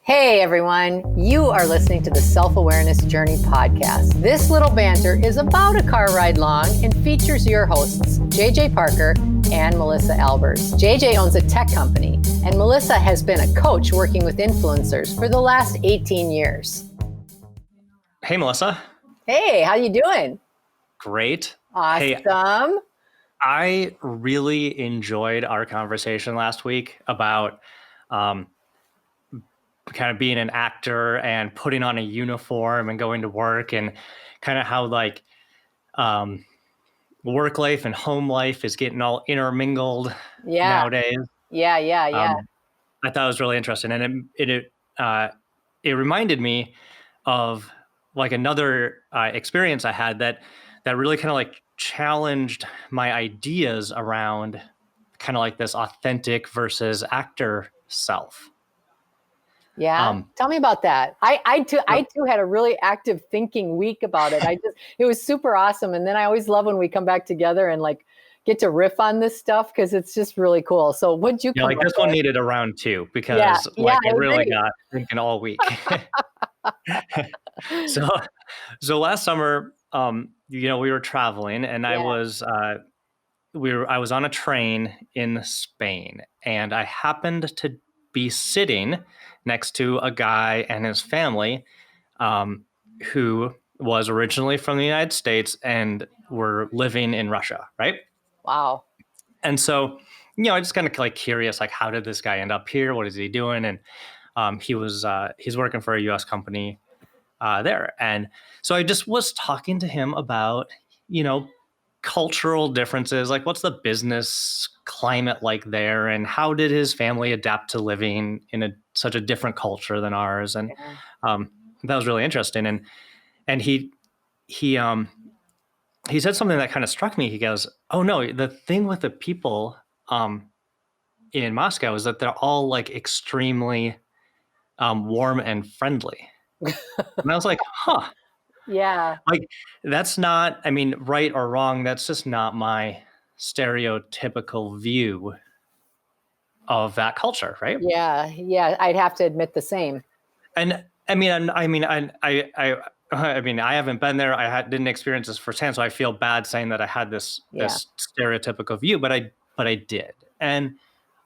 Hey everyone, you are listening to the Self-Awareness Journey podcast. This little banter is about a car ride long and features your hosts, JJ Parker and Melissa Albers. JJ owns a tech company and Melissa has been a coach working with influencers for the last 18 years. Hey, Melissa. Hey, how you doing? Great. Awesome. Hey, I really enjoyed our conversation last week about kind of being an actor and putting on a uniform and going to work, and kind of how um, work life and home life is getting all intermingled nowadays. Yeah. I thought it was really interesting, and it reminded me of like another experience I had that really kind of like challenged my ideas around kind of like this authentic versus actor self. Yeah. Tell me about that. I too had a really active thinking week about it. It was super awesome. And then I always love when we come back together and like get to riff on this stuff because it's just really cool. So what'd you come like up this with? one needed a round two because I really got thinking all week. So last summer, we were traveling, and I was on a train in Spain, and I happened to be sitting next to a guy and his family, who was originally from the United States and were living in Russia, right? Wow. And so, I just kind of like curious, like, how did this guy end up here? What is he doing? And he's working for a U.S. company there. And so I just was talking to him about, cultural differences, like what's the business climate like there, and how did his family adapt to living in such a different culture than ours. And that was really interesting. And he said something that kind of struck me. He goes, "Oh no, the thing with the people in Moscow is that they're all like extremely warm and friendly." And I was like, huh. Yeah. Like, that's not, I mean, right or wrong, that's just not my stereotypical view of that culture, right? Yeah. I'd have to admit the same. And I mean, I haven't been there. Didn't experience this firsthand, so I feel bad saying that I had this stereotypical view, but I did. And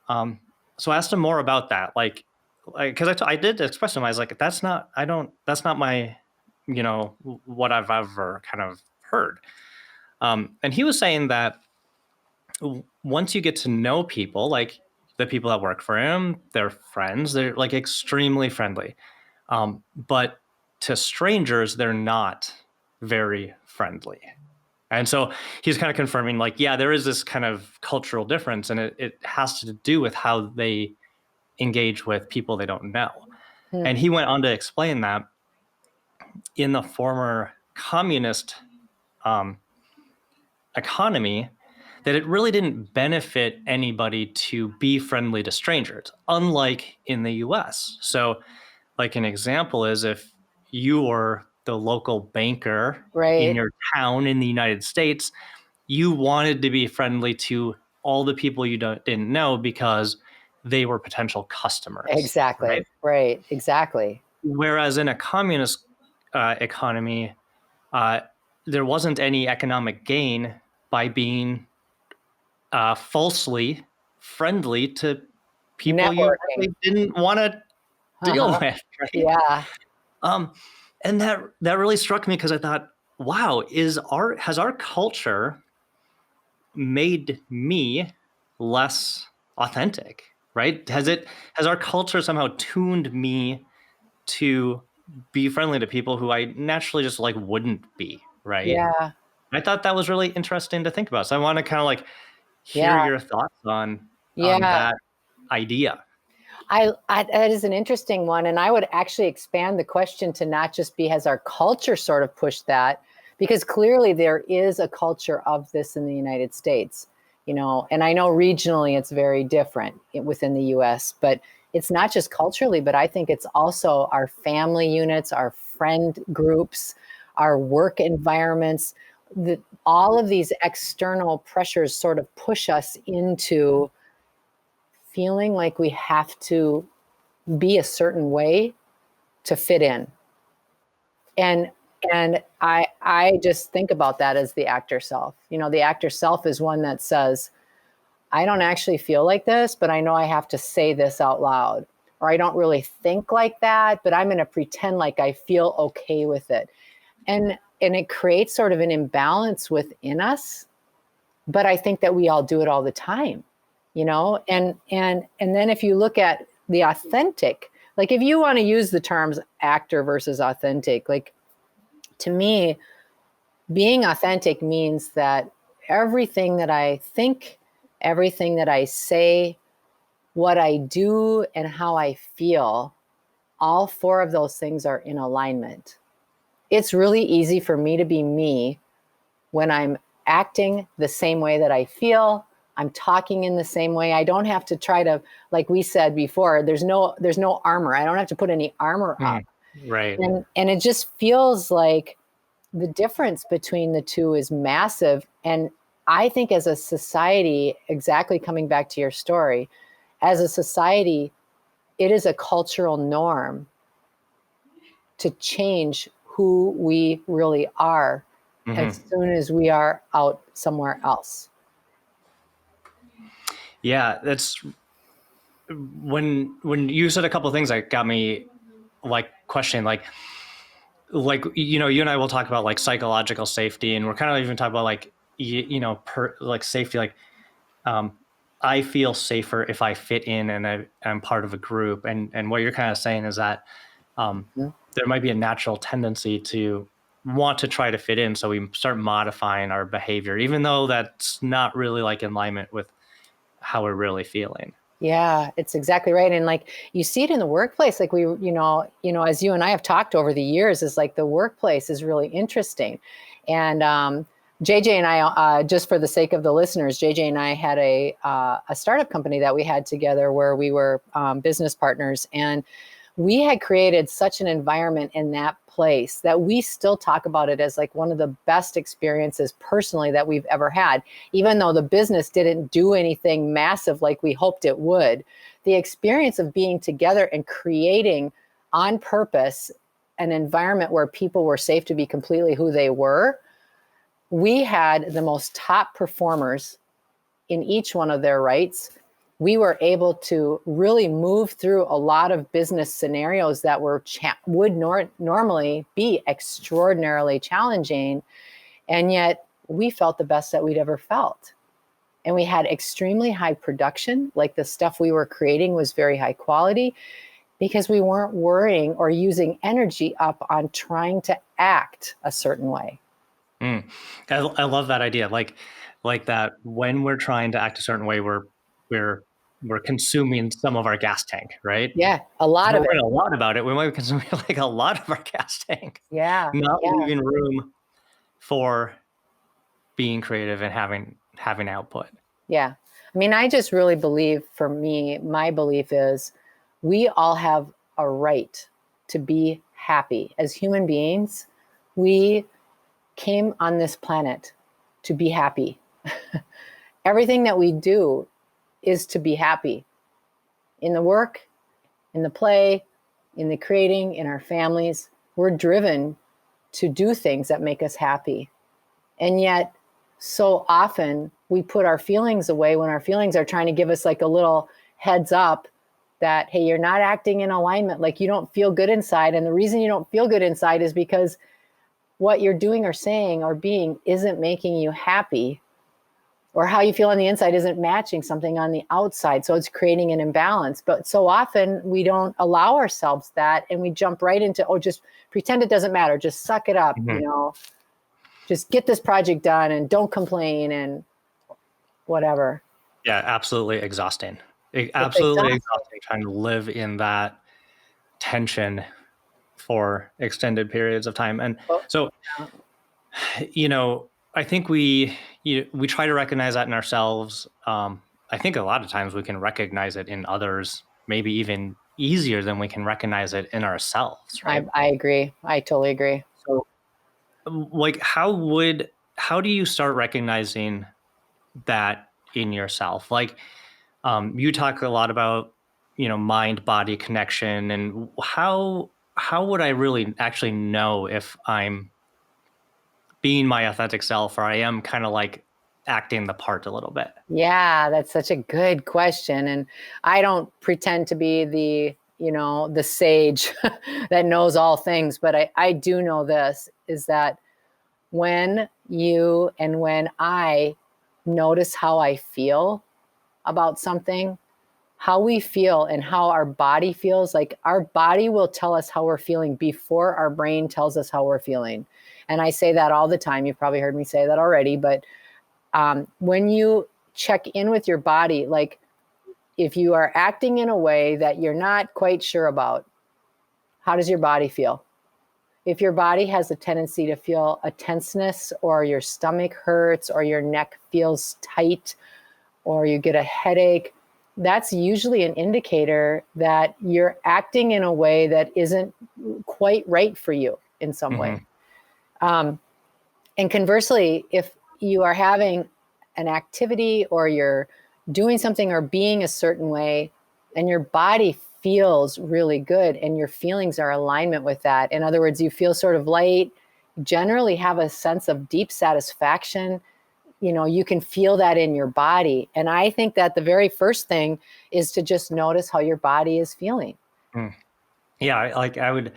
so I asked him more about that, because I did express to him, I was like, that's not my, what I've ever kind of heard. And he was saying that once you get to know people, like the people that work for him, their friends, they're like extremely friendly. But to strangers, they're not very friendly. And so he's kind of confirming, like, yeah, there is this kind of cultural difference, and it has to do with how they engage with people they don't know. And he went on to explain that in the former communist economy, that it really didn't benefit anybody to be friendly to strangers, unlike in the US. So, like, an example is if you were the local banker in your town in the United States, you wanted to be friendly to all the people you didn't know because they were potential customers. Exactly. Right. Exactly. Whereas in a communist economy, there wasn't any economic gain by being falsely friendly to people you really didn't want to deal with. Right? Yeah. And that really struck me, because I thought, wow, has our culture made me less authentic? Right? Has our culture somehow tuned me to be friendly to people who I naturally just like wouldn't be? Right? Yeah. I thought that was really interesting to think about. So I want to kind of like hear your thoughts on that idea. That is an interesting one. And I would actually expand the question to not just be, has our culture sort of pushed that? Because clearly there is a culture of this in the United States, and I know regionally it's very different within the US, but it's not just culturally, but I think it's also our family units, our friend groups, our work environments. All of these external pressures sort of push us into feeling like we have to be a certain way to fit in. And I just think about that as the actor self. The actor self is one that says, I don't actually feel like this, but I know I have to say this out loud. Or I don't really think like that, but I'm going to pretend like I feel okay with it. And it creates sort of an imbalance within us. But I think that we all do it all the time, and then if you look at the authentic, like if you want to use the terms actor versus authentic, like to me, being authentic means that everything that I think, everything that I say, what I do, and how I feel, all four of those things are in alignment. It's really easy for me to be me when I'm acting the same way that I feel. I'm talking in the same way. I don't have to try to, like we said before, there's no armor. I don't have to put any armor up. Right. And it just feels like the difference between the two is massive. And I think as a society, exactly coming back to your story, as a society, it is a cultural norm to change who we really are as soon as we are out somewhere else. Yeah, that's when you said a couple of things that got me like questioning, like you and I will talk about like psychological safety, and we're kind of even talking about like like safety, like I feel safer if I fit in and I'm part of a group, and what you're kind of saying is that there might be a natural tendency to want to try to fit in, so we start modifying our behavior, even though that's not really like in alignment with how we're really feeling. Yeah, it's exactly right. And like you see it in the workplace, like we, as you and I have talked over the years, is like the workplace is really interesting. And JJ and I, just for the sake of the listeners, JJ and I had a startup company that we had together where we were business partners, and we had created such an environment in that place that we still talk about it as like one of the best experiences personally that we've ever had. Even though the business didn't do anything massive like we hoped it would, the experience of being together and creating on purpose an environment where people were safe to be completely who they were, we had the most top performers in each one of their rights. We were able to really move through a lot of business scenarios that would normally be extraordinarily challenging. And yet we felt the best that we'd ever felt. And we had extremely high production. Like the stuff we were creating was very high quality because we weren't worrying or using energy up on trying to act a certain way. I love that idea. Like that when we're trying to act a certain way, we're consuming some of our gas tank, right? Yeah, a lot of it. A lot about it. We might be consuming like a lot of our gas tank. Yeah. Not leaving room for being creative and having output. Yeah. I mean, I just really believe, for me, my belief is we all have a right to be happy. As human beings, we came on this planet to be happy. Everything that we do is to be happy. In the work, in the play, in the creating, in our families, we're driven to do things that make us happy. And yet, so often we put our feelings away when our feelings are trying to give us like a little heads up that, hey, you're not acting in alignment, like you don't feel good inside. And the reason you don't feel good inside is because what you're doing or saying or being isn't making you happy, or how you feel on the inside isn't matching something on the outside. So it's creating an imbalance. But so often we don't allow ourselves that, and we jump right into, just pretend it doesn't matter. Just suck it up, just get this project done and don't complain and whatever. Yeah, absolutely exhausting. Absolutely exhausting trying to live in that tension for extended periods of time. And so, I think we try to recognize that in ourselves. I think a lot of times we can recognize it in others, maybe even easier than we can recognize it in ourselves, right? I agree. I totally agree. So, like, how do you start recognizing that in yourself? Like, you talk a lot about mind body connection, and how would I really actually know if I'm being my authentic self, or I am kind of like acting the part a little bit? Yeah, that's such a good question. And I don't pretend to be the sage that knows all things, but I do know this is that when you and when I notice how I feel about something, how we feel and how our body feels, like our body will tell us how we're feeling before our brain tells us how we're feeling. And I say that all the time. You've probably heard me say that already, but when you check in with your body, like if you are acting in a way that you're not quite sure about, how does your body feel? If your body has a tendency to feel a tenseness, or your stomach hurts, or your neck feels tight, or you get a headache, that's usually an indicator that you're acting in a way that isn't quite right for you in some way. And conversely, if you are having an activity or you're doing something or being a certain way and your body feels really good and your feelings are alignment with that, in other words, you feel sort of light, generally have a sense of deep satisfaction, you can feel that in your body. And I think that the very first thing is to just notice how your body is feeling. Yeah, I would,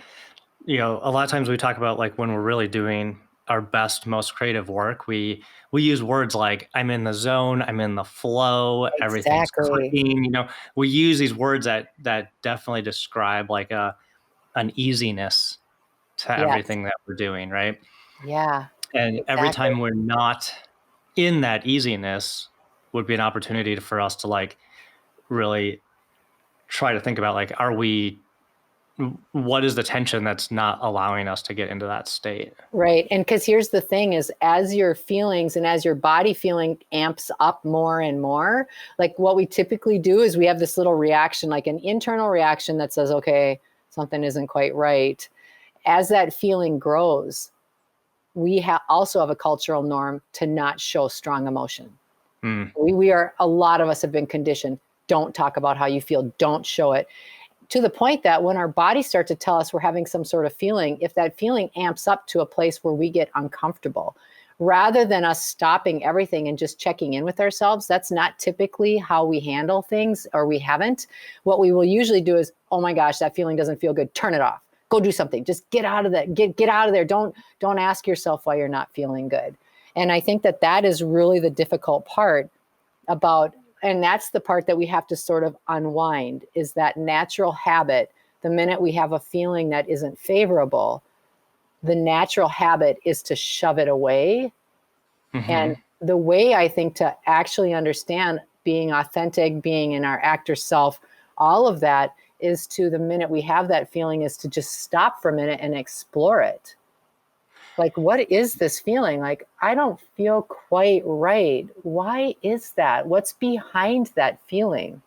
a lot of times we talk about like when we're really doing our best, most creative work, we use words like I'm in the zone, I'm in the flow, everything's Exactly. clicking. We use these words that definitely describe like an easiness to Yes. everything that we're doing, right? Yeah, And every exactly. time we're not in that easiness would be an opportunity for us to like really try to think about like, what is the tension that's not allowing us to get into that state? Right. And because here's the thing is, as your feelings and as your body feeling amps up more and more, like what we typically do is we have this little reaction, like an internal reaction that says, okay, something isn't quite right. As that feeling grows, we also have a cultural norm to not show strong emotion. A lot of us have been conditioned. Don't talk about how you feel. Don't show it. To the point that when our bodies start to tell us we're having some sort of feeling, if that feeling amps up to a place where we get uncomfortable, rather than us stopping everything and just checking in with ourselves, that's not typically how we handle things, or we haven't. What we will usually do is, oh my gosh, that feeling doesn't feel good. Turn it off. Go do something. Just get out of that. Get out of there. Don't ask yourself why you're not feeling good. And I think that is really the difficult part about, and that's the part that we have to sort of unwind, is that natural habit. The minute we have a feeling that isn't favorable, the natural habit is to shove it away. And the way I think to actually understand being authentic, being in our actor self, all of that is to, the minute we have that feeling, is to just stop for a minute and explore it. Like, what is this feeling? Like, I don't feel quite right. Why is that? What's behind that feeling?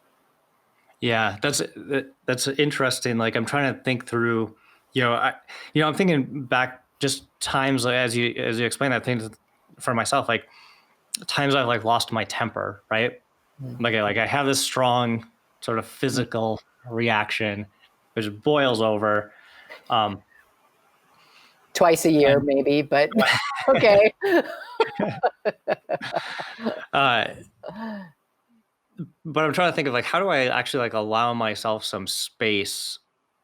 Yeah, that's interesting. Like I'm trying to think through, I'm thinking back just times like, as you explain that thing for myself, like times I've like lost my temper, right? Like I have this strong sort of physical reaction, which boils over. Um, Twice a year, and maybe, but okay. uh, but I'm trying to think of like how do I actually like allow myself some space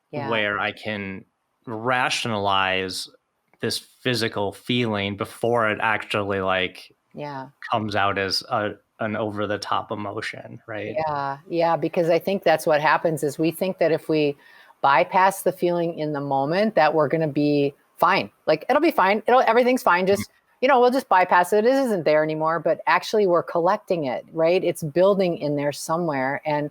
Yeah, where I can rationalize this physical feeling before it actually like yeah, comes out as an over the top emotion, right? yeah. Because I think that's what happens is we think that if we bypass the feeling in the moment, that we're going to be fine. Like it'll be fine. Everything's fine. Just we'll just bypass it. It isn't there anymore. But actually, we're collecting it, right? It's building in there somewhere. And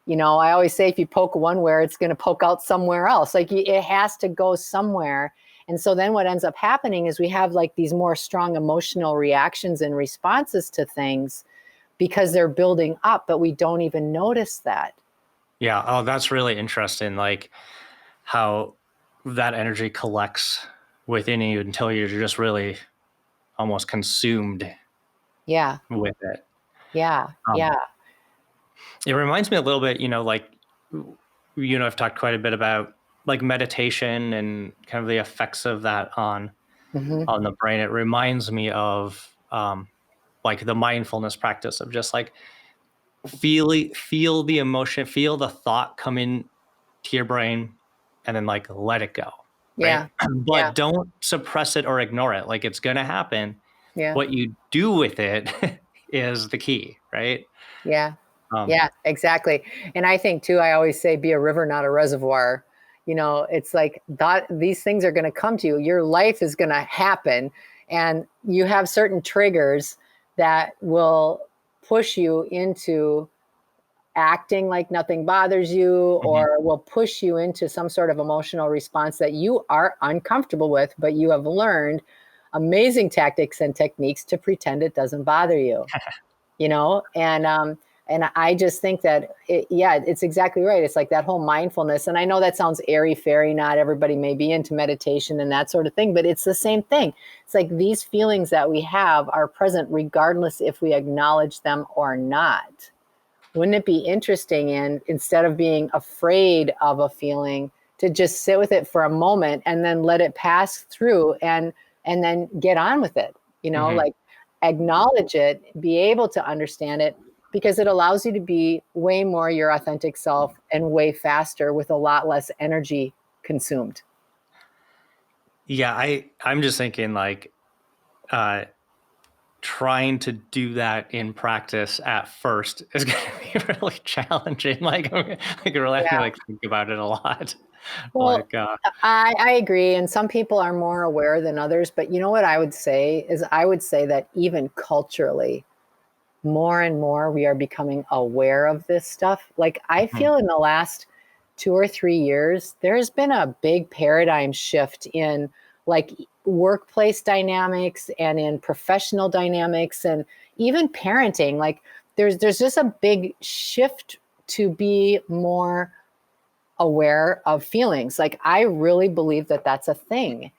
I always say if you poke one where, it's going to poke out somewhere else. Like it has to go somewhere. And so then what ends up happening is we have like these more strong emotional reactions and responses to things because they're building up, but we don't even notice that. Yeah. Oh, that's really interesting. Like how that energy collects within you until you're just really almost consumed Yeah. with it. Yeah. Um, Yeah. it reminds me a little bit, like I've talked quite a bit about like meditation and kind of the effects of that on the brain. It reminds me of like the mindfulness practice of just like feel the emotion, feel the thought come in to your brain, and then like let it go, right? Yeah. Yeah. But don't suppress it or ignore it. Like it's gonna happen. Yeah. What you do with it is the key, right? Yeah. Um, Yeah, exactly. And I think too, I always say be a river, not a reservoir. It's like that these things are going to come to you. Your life is going to happen, and you have certain triggers that will push you into acting like nothing bothers you, mhm. or will push you into some sort of emotional response that you are uncomfortable with, but you have learned amazing tactics and techniques to pretend it doesn't bother you. And I just think that it's exactly right. It's like that whole mindfulness. And I know that sounds airy fairy. Not everybody may be into meditation and that sort of thing, but it's the same thing. It's like these feelings that we have are present regardless if we acknowledge them or not. Wouldn't it be interesting, and instead of being afraid of a feeling, to just sit with it for a moment and then let it pass through, and then get on with it, Mhm. like acknowledge it, be able to understand it, because it allows you to be way more your authentic self and way faster with a lot less energy consumed. Yeah, I'm just thinking like uh trying to do that in practice at first is going to be really challenging. Like, like really have to Yeah. like think about it a lot. Well, Like, I agree. And some people are more aware than others. But you know what I would say is, I would say that even culturally, more and more we are becoming aware of this stuff. Like, I mhm, feel in the last 2 or 3 years, there's been a big paradigm shift in like workplace dynamics and in professional dynamics and even parenting. Like, there's just a big shift to be more aware of feelings. Like, I really believe that that's a thing.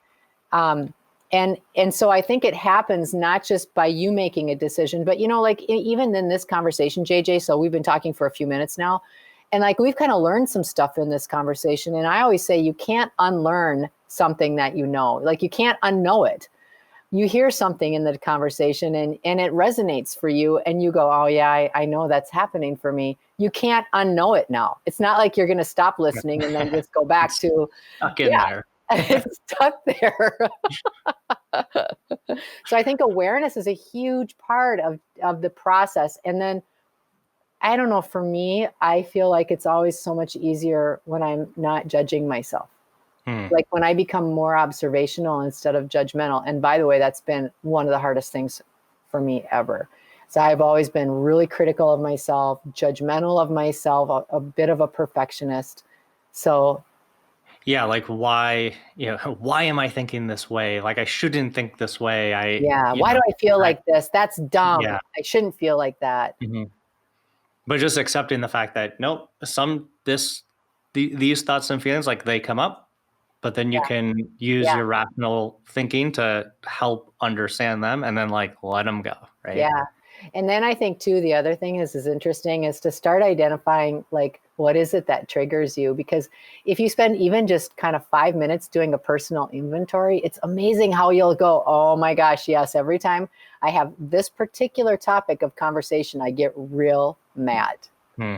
Um, and so I think it happens not just by you making a decision, but like even in this conversation, JJ. So we've been talking for a few minutes now, and like we've kind of learned some stuff in this conversation. And I always say you can't unlearn something that you know. Like, you can't unknow it. You hear something in the conversation, and it resonates for you, and you go, oh yeah, I know that's happening for me. You can't unknow it now. It's not like you're going to stop listening and then just go back it's to, stuck in yeah, there. it's stuck there. So I think awareness is a huge part of the process. And then, I don't know, for me, I feel like it's always so much easier when I'm not judging myself. Hmm. Like when I become more observational instead of judgmental. And by the way, that's been one of the hardest things for me ever. So I've always been really critical of myself, judgmental of myself, a bit of a perfectionist. So Yeah, like why, why am I thinking this way? Like I shouldn't think this way. yeah, why do I feel I, like this? That's dumb. yeah. I shouldn't feel like that. Mhm. But just accepting the fact that nope, these thoughts and feelings like they come up, but then you Yeah, can use yeah, your rational thinking to help understand them and then like let them go, right? yeah. And then I think too, the other thing is interesting is to start identifying like what is it that triggers you? Because if you spend even just kind of 5 minutes doing a personal inventory, it's amazing how you'll go, oh my gosh, yes, every time I have this particular topic of conversation, I get real mad. Hmm.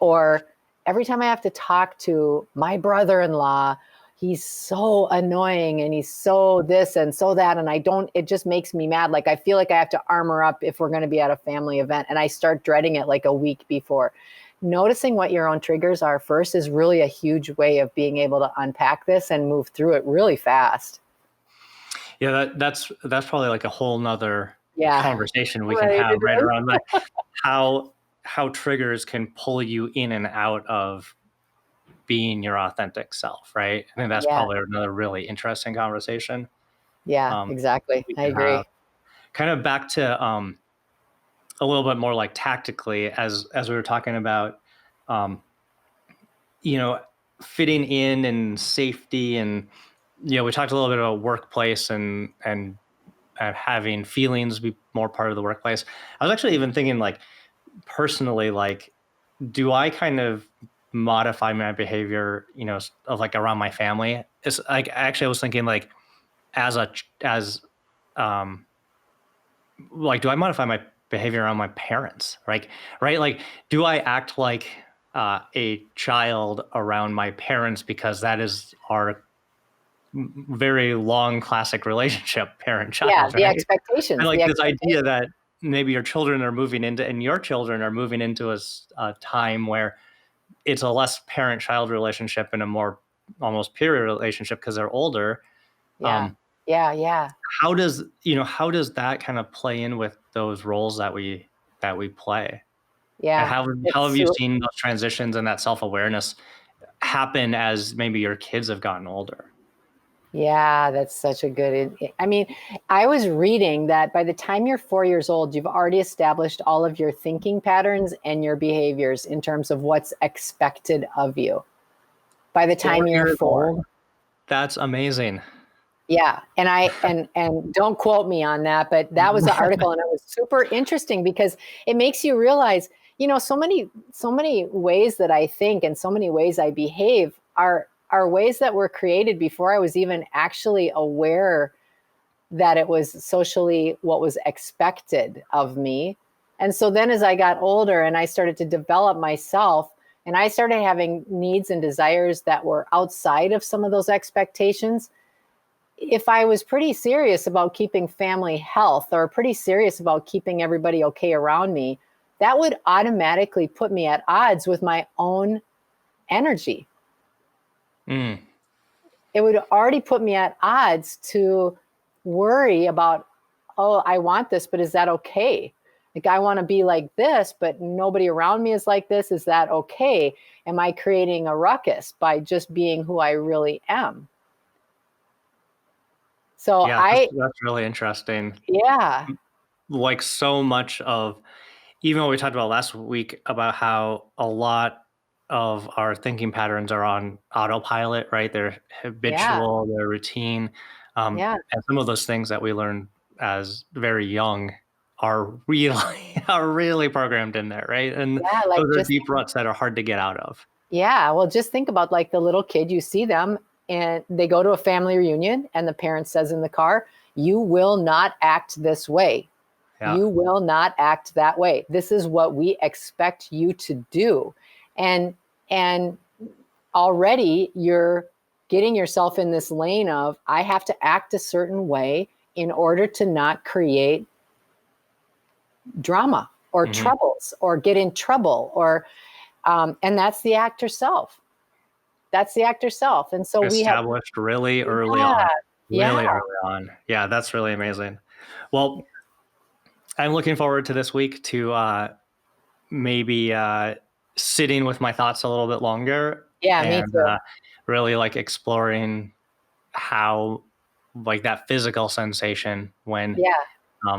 Or every time I have to talk to my brother-in-law, he's so annoying and he's so this and so that. And it just makes me mad. Like, I feel like I have to armor up if we're going to be at a family event, and I start dreading it like a week before. Noticing what your own triggers are first is really a huge way of being able to unpack this and move through it really fast. Yeah, that's probably like a whole nother Yeah. conversation we can Right. have It right is. around like how triggers can pull you in and out of being your authentic self, right? I think that's Yeah. probably another really interesting conversation Yeah, exactly. we I can have. agree. Kind of back to a little bit more like tactically as we were talking about um, you know, fitting in and safety and we talked a little bit about workplace and having feelings be more part of the workplace. I was actually even thinking like personally, like, do I kind of modify my behavior, of like around my family. It's like, actually I was thinking like um like, do I modify my behavior around my parents? Right? Like, do I act like a child around my parents because that is our very long classic relationship, parent Yeah, child, the right? And expectations, like this idea that maybe your children are moving into, and your children are moving into a time where it's a less parent-child relationship and a more almost peer relationship because they're older. Yeah. Um, Yeah. how does that kind of play in with those roles that we play? And Yeah. how have It's you so seen those transitions and that self-awareness happen as maybe your kids have gotten older? Yeah, that's such a good. I mean, I was reading that by the time you're 4 years old, you've already established all of your thinking patterns and your behaviors in terms of what's expected of you. By the time 4 you're years four. old? That's amazing. Yeah. And don't quote me on that, but that was the article, and it was super interesting because it makes you realize, so many ways that I think and so many ways I behave are ways that were created before I was even actually aware that it was socially what was expected of me. And so then as I got older and I started to develop myself and I started having needs and desires that were outside of some of those expectations, if I was pretty serious about keeping family health or pretty serious about keeping everybody okay around me, that would automatically put me at odds with my own energy. Mm. It would already put me at odds to worry about, oh, I want this, but is that okay? Like, I want to be like this, but nobody around me is like this. Is that okay? Am I creating a ruckus by just being who I really am? So Yeah, that's really interesting. yeah, Like, so much of, even what we talked about last week about how a lot of our thinking patterns are on autopilot, right? They're yeah, habitual, they're routine. yeah, And some of those things that we learn as very young are really are really programmed in there, right? And yeah. Like those are just deep ruts that are hard to get out of. Yeah, well, just think about like the little kid, you see them and they go to a family reunion and the parent says in the car, "You will not act this way. Yeah. You will not act that way. This is what we expect you to do." And and already you're getting yourself in this lane of, I have to act a certain way in order to not create drama or Hmm. troubles or get in trouble or and that's the actor self. That's the actor self. And so we have, Established really early yeah, on. yeah, Really early on. Yeah, that's really amazing. Well, I'm looking forward to this week to maybe sitting with my thoughts a little bit longer yeah, me and too. really like exploring how, like, that physical sensation when Yeah.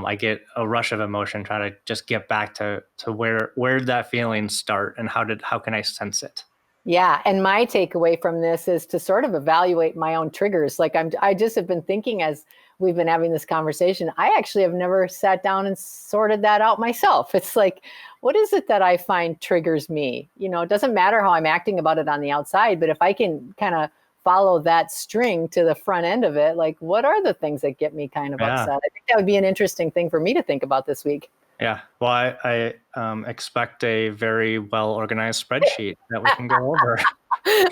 I get a rush of emotion, try to just get back to where did that feeling start and how can I sense it? Yeah. And my takeaway from this is to sort of evaluate my own triggers. Like I just have been thinking as we've been having this conversation, I actually have never sat down and sorted that out myself. It's like, what is it that I find triggers me? It doesn't matter how I'm acting about it on the outside, but if I can kind of follow that string to the front end of it, like what are the things that get me kind of Yeah. upset? I think that would be an interesting thing for me to think about this week. Yeah. Well, I expect a very well organized spreadsheet that we can go over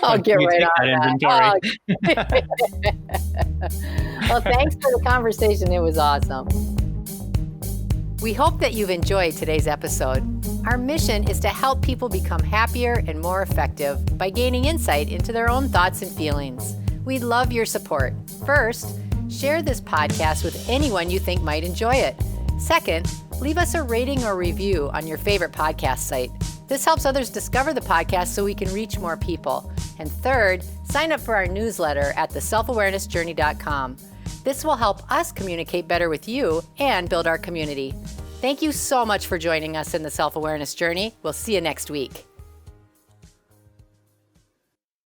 I'll when get we right take on that that. inventory. Well, thanks for the conversation. It was awesome. We hope that you've enjoyed today's episode. Our mission is to help people become happier and more effective by gaining insight into their own thoughts and feelings. We'd love your support. First, share this podcast with anyone you think might enjoy it. Second, leave us a rating or review on your favorite podcast site. This helps others discover the podcast so we can reach more people. And third, sign up for our newsletter at theselfawarenessjourney.com. This will help us communicate better with you and build our community. Thank you so much for joining us in the Self-Awareness Journey. We'll see you next week.